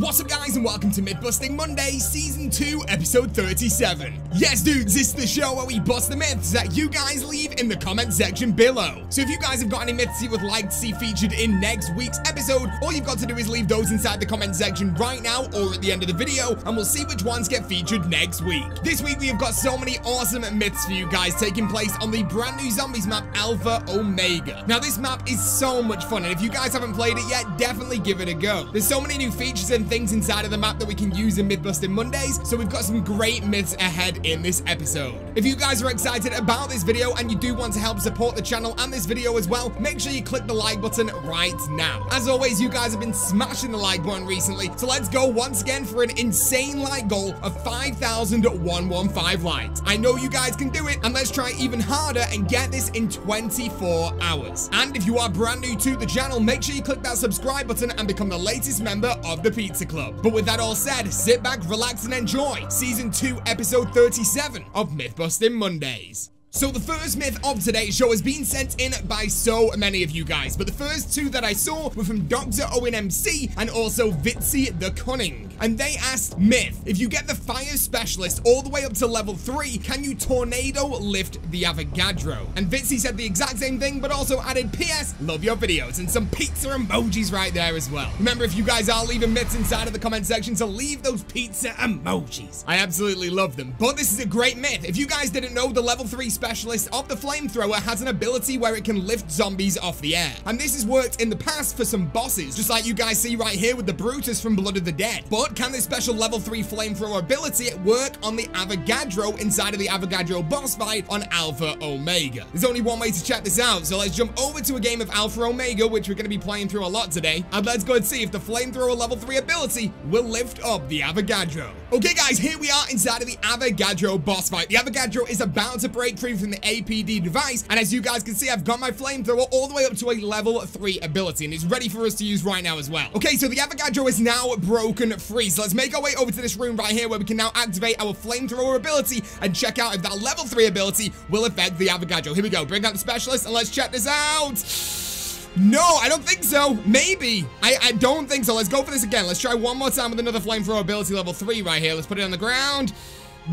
What's up guys and welcome to Myth-Busting Monday, Season 2, Episode 37. Yes dudes, this is the show where we bust the myths that you guys leave in the comment section below. So if you guys have got any myths you would like to see featured in next week's episode, all you've got to do is leave those inside the comment section right now or at the end of the video and we'll see which ones get featured next week. This week we have got so many awesome myths for you guys taking place on the brand new zombies map, Alpha Omega. Now this map is so much fun and if you guys haven't played it yet, definitely give it a go. There's so many new features and things inside of the map that we can use in Myth-Busting Mondays, so we've got some great myths ahead in this episode. If you guys are excited about this video and you do want to help support the channel and this video as well, make sure you click the like button right now. As always, you guys have been smashing the like button recently, so let's go once again for an insane like goal of 5,115 likes. I know you guys can do it, and let's try even harder and get this in 24 hours. And if you are brand new to the channel, make sure you click that subscribe button and become the latest member of the Pizza Club. But with that all said, sit back, relax, and enjoy Season 2, Episode 37 of Myth-Busting Mondays. So the first myth of today's show has been sent in by so many of you guys, but the first two that I saw were from Dr. Owen MC and also Vitzy the Cunning. And they asked, myth, if you get the fire specialist all the way up to level 3, can you tornado lift the Avogadro? And Vitzy said the exact same thing, but also added, PS, love your videos, and some pizza emojis right there as well. Remember, if you guys are leaving myths inside of the comment section, to leave those pizza emojis. I absolutely love them. But this is a great myth. If you guys didn't know, the level 3 specialist of the flamethrower has an ability where it can lift zombies off the air. And this has worked in the past for some bosses, just like you guys see right here with the Brutus from Blood of the Dead. But can this special level 3 flamethrower ability work on the Avogadro inside of the Avogadro boss fight on Alpha Omega? There's only one way to check this out, so let's jump over to a game of Alpha Omega, which we're going to be playing through a lot today, and let's go and see if the flamethrower level 3 ability will lift up the Avogadro. Okay guys, here we are inside of the Avogadro boss fight. The Avogadro is about to break free from the APD device, and as you guys can see, I've got my flamethrower all the way up to a level 3 ability, and it's ready for us to use right now as well. Okay, so the Avogadro is now broken free, so let's make our way over to this room right here where we can now activate our flamethrower ability and check out if that level 3 ability will affect the Avogadro. Here we go, bring out the specialist and let's check this out. No, I don't think so. Maybe. I don't think so. Let's go for this again. Let's try one more time with another flamethrower ability level 3 right here. Let's put it on the ground.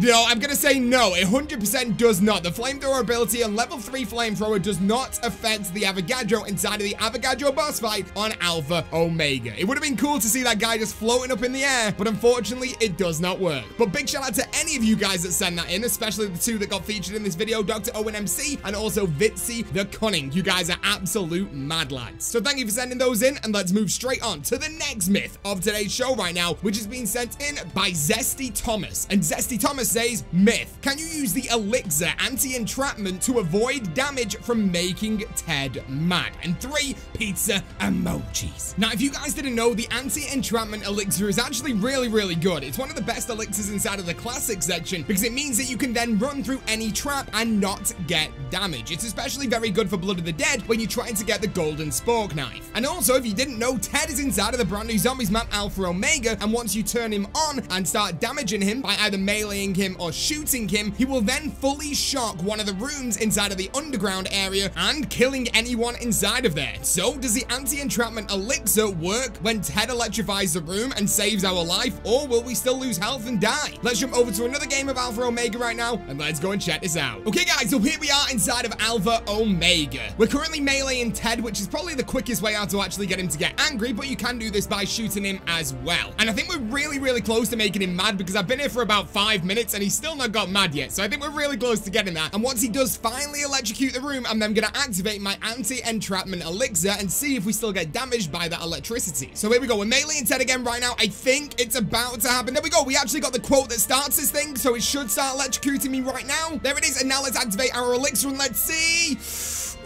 No, I'm gonna say no. It 100% does not. The flamethrower ability on level 3 flamethrower does not affect the Avogadro inside of the Avogadro boss fight on Alpha Omega. It would have been cool to see that guy just floating up in the air, but unfortunately, it does not work. But big shout out to any of you guys that send that in, especially the two that got featured in this video, Dr. Owen MC and also Vitzy the Cunning. You guys are absolute mad lads. So thank you for sending those in, and let's move straight on to the next myth of today's show right now, which has been sent in by Zesty Thomas. And Zesty Thomas says, myth, can you use the elixir anti-entrapment to avoid damage from making Ted mad? And 3 pizza emojis. Now, if you guys didn't know, the anti-entrapment elixir is actually really good. It's one of the best elixirs inside of the classic section because it means that you can then run through any trap and not get damage. It's especially very good for Blood of the Dead when you're trying to get the golden spork knife. And also, if you didn't know, Ted is inside of the brand new zombies map Alpha Omega, and once you turn him on and start damaging him by either meleeing him or shooting him, he will then fully shock one of the rooms inside of the underground area and killing anyone inside of there. So does the anti-entrapment elixir work when Ted electrifies the room and saves our life, or will we still lose health and die? Let's jump over to another game of Alpha Omega right now and let's go and check this out. Okay guys, so here we are inside of Alpha Omega. We're currently meleeing Ted, which is probably the quickest way out to actually get him to get angry, but you can do this by shooting him as well. And I think we're really close to making him mad because I've been here for about 5 minutes and he's still not got mad yet, so I think we're really close to getting that. And once he does finally electrocute the room, I'm then gonna activate my anti-entrapment elixir and see if we still get damaged by that electricity. So here we go, we're meleeing Ted again right now. I think it's about to happen. There we go, we actually got the quote that starts this thing, so it should start electrocuting me right now. There it is, and now let's activate our elixir and let's see.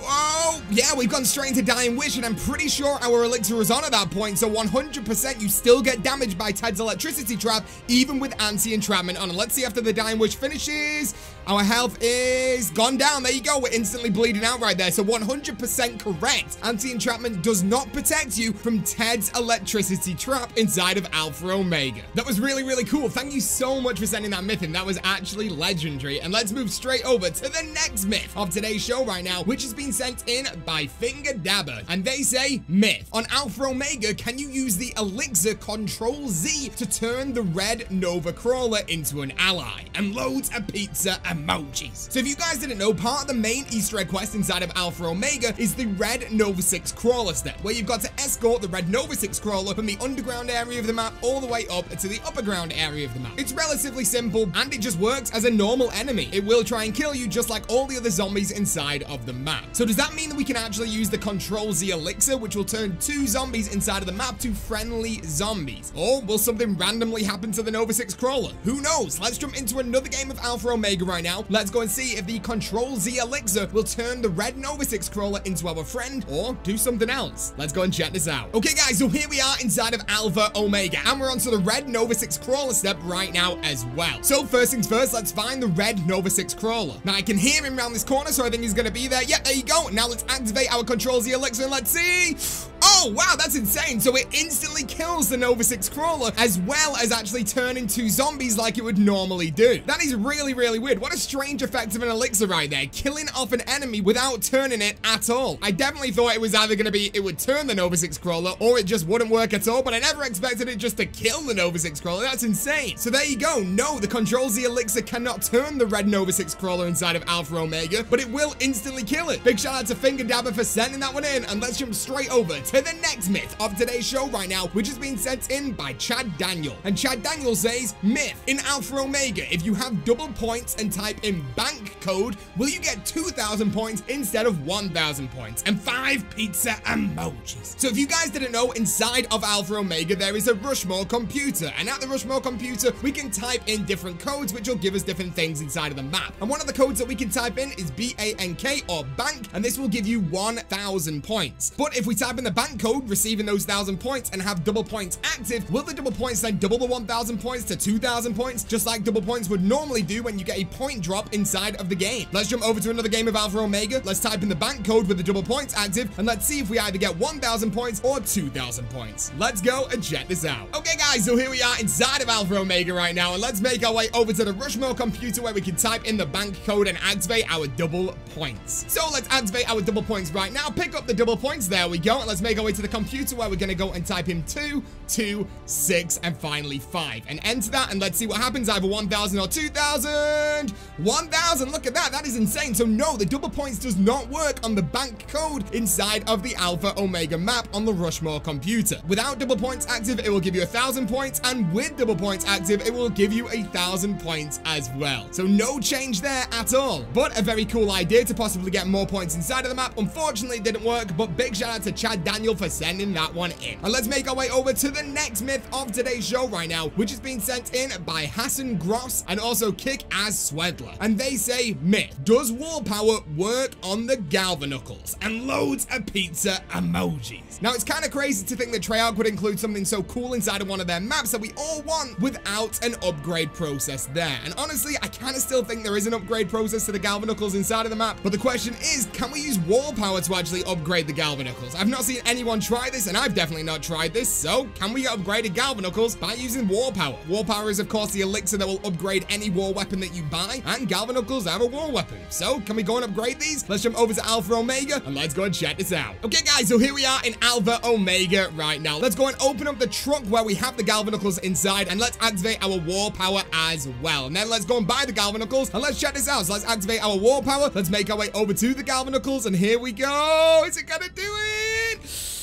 Oh, yeah, we've gone straight into Dying Wish, and I'm pretty sure our elixir was on at that point, so 100% you still get damaged by Ted's electricity trap, even with anti-entrapment on. And let's see after the Dying Wish finishes. Our health is gone down. There you go. We're instantly bleeding out right there. So 100% correct. Anti-entrapment does not protect you from Ted's electricity trap inside of Alpha Omega. That was really, really cool. Thank you so much for sending that myth in. That was actually legendary. And let's move straight over to the next myth of today's show right now, which has been sent in by Finger Dabber. And they say, myth. On Alpha Omega, can you use the elixir Control Z to turn the red Nova Crawler into an ally? And loads of pizza emojis. So if you guys didn't know, part of the main Easter egg quest inside of Alpha Omega is the red Nova 6 Crawler step, where you've got to escort the red Nova 6 Crawler from the underground area of the map all the way up to the upper ground area of the map. It's relatively simple, and it just works as a normal enemy. It will try and kill you just like all the other zombies inside of the map. So does that mean that we can actually use the Control Z elixir, which will turn 2 zombies inside of the map to friendly zombies? Or will something randomly happen to the Nova 6 Crawler? Who knows? Let's jump into another game of Alpha Omega right now. Let's go and see if the Control Z elixir will turn the red Nova 6 Crawler into our friend or do something else. Let's go and check this out. Okay guys, so here we are inside of Alpha Omega, and we're onto the red Nova 6 Crawler step right now as well. So first things first, let's find the red Nova 6 Crawler. Now I can hear him around this corner, so I think he's gonna be there. Yeah, there you go. Now let's activate our Control Z elixir and let's see. Oh, wow, that's insane. So it instantly kills the Nova 6 Crawler, as well as actually turning 2 zombies like it would normally do. That is really, really weird. What a strange effect of an elixir right there, killing off an enemy without turning it at all. I definitely thought it was either going to be it would turn the Nova 6 Crawler or it just wouldn't work at all, but I never expected it just to kill the Nova 6 Crawler. That's insane. So there you go. No, the Control Z elixir cannot turn the red Nova 6 Crawler inside of Alpha Omega, but it will instantly kill it. Big shout out to Finger Dabber for sending that one in, and let's jump straight over to the next myth of today's show right now, which has been sent in by Chad Daniel. And Chad Daniel says, myth. In Alpha Omega, if you have double points and type in bank code, will you get 2,000 points instead of 1,000 points? And 5 pizza emojis. So if you guys didn't know, inside of Alpha Omega, there is a Rushmore computer. And at the Rushmore computer, we can type in different codes, which will give us different things inside of the map. And one of the codes that we can type in is BANK or bank, and this will give you 1,000 points. But if we type in the bank code, receiving those 1,000 points and have double points active, will the double points then double the 1,000 points to 2,000 points, just like double points would normally do when you get a point drop inside of the game? Let's jump over to another game of Alpha Omega. Let's type in the bank code with the double points active, and let's see if we either get 1,000 points or 2,000 points. Let's go and check this out. Okay guys, so here we are inside of Alpha Omega right now, and let's make our way over to the Rushmore computer where we can type in the bank code and activate our double points. So let's activate our double points right now, pick up the double points, there we go, and let's make our way to the computer where we're going to go and type in 2, 2, 6, and finally 5, and enter that, and let's see what happens, either 1,000 or 2,000. 1,000, look at that, that is insane. So no, the double points does not work on the bank code inside of the Alpha Omega map on the Rushmore computer. Without double points active, it will give you 1,000 points, and with double points active, it will give you 1,000 points as well. So no change there at all, but a very cool idea to possibly get more points inside of the map. Unfortunately, it didn't work, but big shout out to Chad Daniel for sending that one in. And let's make our way over to the next myth of today's show right now, which has been sent in by Hassan Gross and also Kick as Swedler. And they say, myth. Does wall power work on the Galvanuckles? And loads of pizza emojis. Now, it's kind of crazy to think that Treyarch would include something so cool inside of one of their maps that we all want without an upgrade process there. And honestly, I kind of still think there is an upgrade process to the Galvanuckles inside of the map. But the question is, can we use wall power to actually upgrade the Galvanuckles? I've not seen anyone try this, and I've definitely not tried this. So can we upgrade a Galvanuckles by using war power? War power is, of course, the elixir that will upgrade any war weapon that you buy, and Galvanuckles are a war weapon. So can we go and upgrade these? Let's jump over to Alpha Omega and let's go and check this out. Okay guys, so here we are in Alpha Omega right now. Let's go and open up the truck where we have the Galvanuckles inside, and let's activate our war power as well. And then let's go and buy the Galvanuckles, and let's check this out. So let's activate our war power. Let's make our way over to the Galvanuckles, and here we go. Is it gonna do it?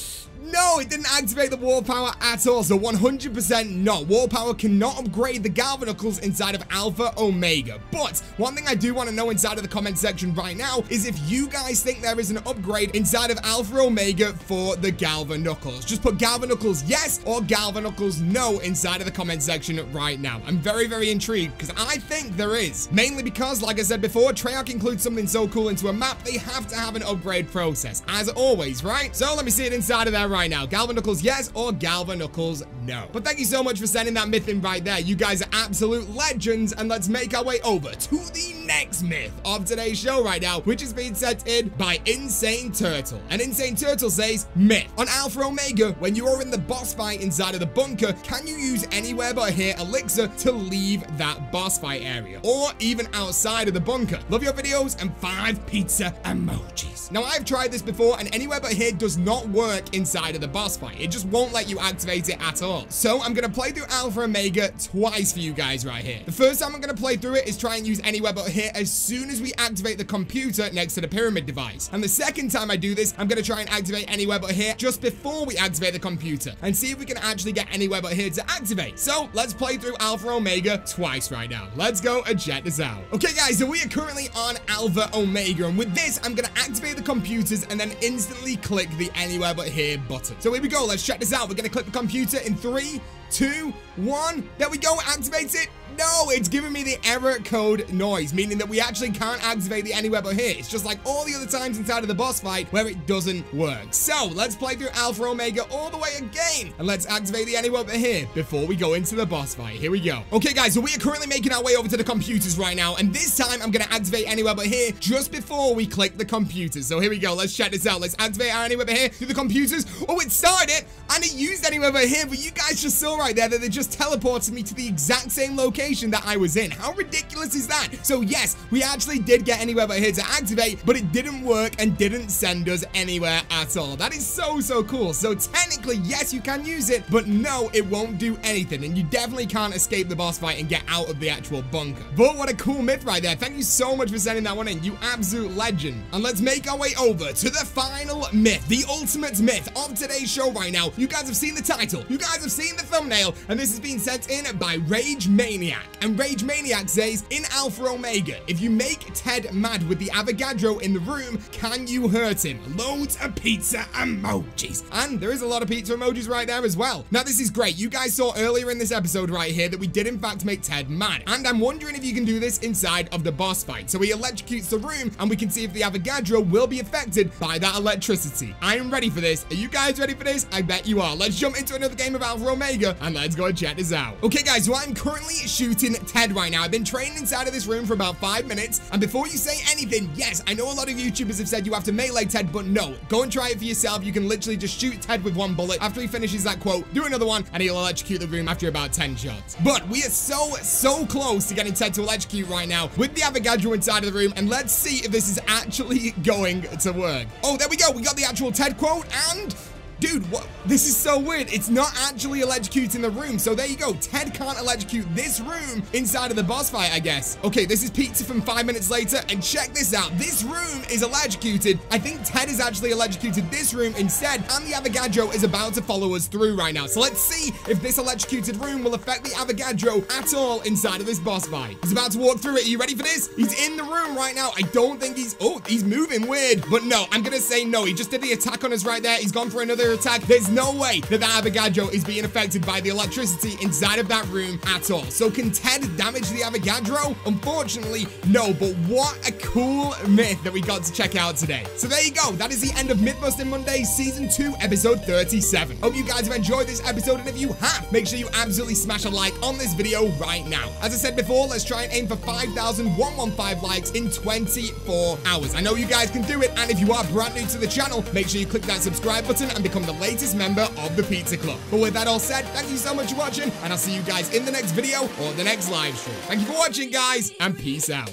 No, it didn't activate the war power at all, so 100% not. War power cannot upgrade the Galvanuckles inside of Alpha Omega. But one thing I do want to know inside of the comment section right now is if you guys think there is an upgrade inside of Alpha Omega for the Galvanuckles. Just put Galvanuckles yes or Galvanuckles no inside of the comment section right now. I'm very, very intrigued because I think there is. Mainly because, like I said before, Treyarch includes something so cool into a map, they have to have an upgrade process, as always, right? So let me see it inside of there right right now. Galvanucles yes or Galvanucles no. But thank you so much for sending that myth in right there. You guys are absolute legends, and let's make our way over to the next myth of today's show right now, which is being sent in by Insane Turtle. And Insane Turtle says, myth. On Alpha Omega, when you are in the boss fight inside of the bunker, can you use anywhere but here elixir to leave that boss fight area? Or even outside of the bunker? Love your videos and 5 pizza emojis. Now, I've tried this before, and anywhere but here does not work inside of the boss fight. It just won't let you activate it at all. So I'm going to play through Alpha Omega twice for you guys right here. The first time I'm going to play through it is try and use anywhere but here as soon as we activate the computer next to the pyramid device. And the second time I do this, I'm going to try and activate anywhere but here just before we activate the computer and see if we can actually get anywhere but here to activate. So let's play through Alpha Omega twice right now. Let's go and check this out. Okay guys, so we are currently on Alpha Omega, and with this I'm going to activate the computers and then instantly click the anywhere but here button. So here we go, let's check this out. We're going to click the computer in 3, 2, 1. There we go, activate it. No, it's giving me the error code noise, meaning that we actually can't activate the anywhere but here. It's just like all the other times inside of the boss fight where it doesn't work. So let's play through Alpha Omega all the way again, and let's activate the anywhere but here before we go into the boss fight. Here we go. Okay guys, so we are currently making our way over to the computers right now, and this time I'm gonna activate anywhere but here just before we click the computers. So here we go, let's check this out. Let's activate our anywhere but here through the computers. Oh, it started it, and it used anywhere but here, but you guys just saw right there that it just teleported me to the exact same location that I was in. How ridiculous is that? So yes, we actually did get anywhere but here to activate, but it didn't work and didn't send us anywhere at all. That is so cool. So technically, yes, you can use it, but no, it won't do anything, and you definitely can't escape the boss fight and get out of the actual bunker. But what a cool myth right there. Thank you so much for sending that one in, you absolute legend. And let's make our way over to the final myth, the ultimate myth of today's show right now. You guys have seen the title, you guys have seen the thumbnail, and this has been sent in by Rage Maniac. And Rage Maniac says, in Alpha Omega, if you make Ted mad with the Avogadro in the room, can you hurt him? Loads of pizza emojis. And there is a lot of pizza emojis right there as well. Now, this is great. You guys saw earlier in this episode right here that we did in fact make Ted mad. And I'm wondering if you can do this inside of the boss fight. So he electrocutes the room, and we can see if the Avogadro will be affected by that electricity. I am ready for this. Are you guys ready for this? I bet you are. Let's jump into another game of Alpha Omega, and let's go and check this out. Okay, guys, so I'm currently shooting Ted right now. I've been training inside of this room for about 5 minutes, and before you say anything, yes, I know a lot of YouTubers have said you have to melee Ted, but no, go and try it for yourself. You can literally just shoot Ted with 1 bullet. After he finishes that quote, do another one, and he'll electrocute the room after about 10 shots. But we are so close to getting Ted to electrocute right now with the Avogadro inside of the room, and let's see if this is actually going to work. Oh, there we go. We got the actual Ted quote, and dude, what? This is so weird. It's not actually electrocuting the room. So there you go. Ted can't electrocute this room inside of the boss fight, I guess. Okay, this is Pizza from 5 minutes later, and check this out. This room is electrocuted. I think Ted has actually electrocuted this room instead, and the Avogadro is about to follow us through right now. So let's see if this electrocuted room will affect the Avogadro at all inside of this boss fight. He's about to walk through it. Are you ready for this? He's in the room right now. I don't think he's... Oh, he's moving weird. But no, I'm gonna say no. He just did the attack on us right there. He's gone for another attack. There's no way that Avogadro is being affected by the electricity inside of that room at all. So can Ted damage the Avogadro? Unfortunately, no, but what a cool myth that we got to check out today. So there you go. That is the end of Mythbusting Monday Season 2, Episode 37. Hope you guys have enjoyed this episode, and if you have, make sure you absolutely smash a like on this video right now. As I said before, let's try and aim for 5,115 likes in 24 hours. I know you guys can do it, and if you are brand new to the channel, make sure you click that subscribe button and become the latest member of the Pizza Club. But with that all said, thank you so much for watching, and I'll see you guys in the next video or the next live stream. Thank you for watching, guys, and peace out.